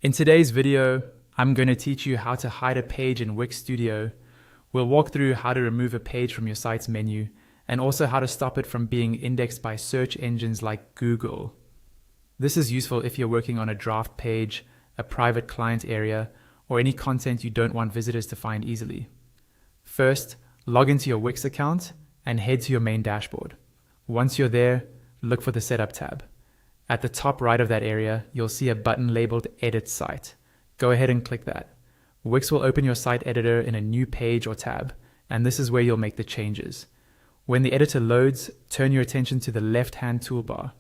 In today's video, I'm going to teach you how to hide a page in Wix Studio. We'll walk through how to remove a page from your site's menu and also how to stop it from being indexed by search engines like Google. This is useful if you're working on a draft page, a private client area, or any content you don't want visitors to find easily. First, log into your Wix account and head to your main dashboard. Once you're there, look for the Setup tab. At the top right of that area, you'll see a button labeled Edit Site. Go ahead and click that. Wix will open your site editor in a new page or tab, and this is where you'll make the changes. When the editor loads, turn your attention to the left-hand toolbar.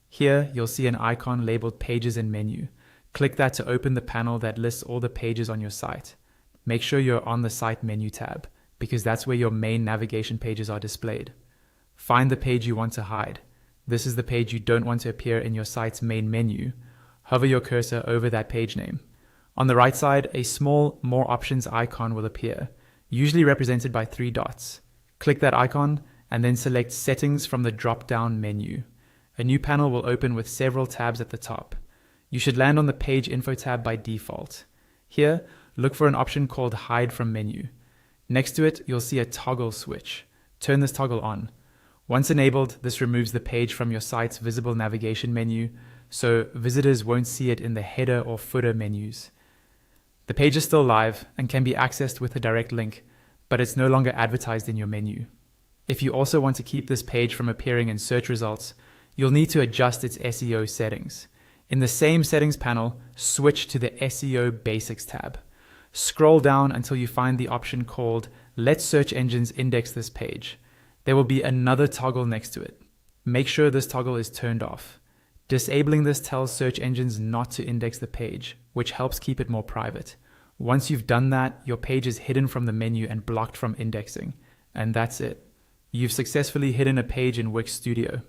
Here, you'll see an icon labeled Pages and Menu. Click that to open the panel that lists all the pages on your site. Make sure you're on the Site Menu tab, because that's where your main navigation pages are displayed. Find the page you want to hide. This is the page you don't want to appear in your site's main menu. Hover your cursor over that page name. On the right side, a small More Options icon will appear, usually represented by 3 dots. Click that icon and then select Settings from the drop-down menu. A new panel will open with several tabs at the top. You should land on the Page Info tab by default. Here, look for an option called Hide from Menu. Next to it, you'll see a toggle switch. Turn this toggle on. Once enabled, this removes the page from your site's visible navigation menu, so visitors won't see it in the header or footer menus. The page is still live and can be accessed with a direct link, but it's no longer advertised in your menu. If you also want to keep this page from appearing in search results, you'll need to adjust its SEO settings. In the same settings panel, switch to the SEO Basics tab. Scroll down until you find the option called Let Search Engines Index This Page. There will be another toggle next to it. Make sure this toggle is turned off. Disabling this tells search engines not to index the page, which helps keep it more private. Once you've done that, your page is hidden from the menu and blocked from indexing. And that's it. You've successfully hidden a page in Wix Studio.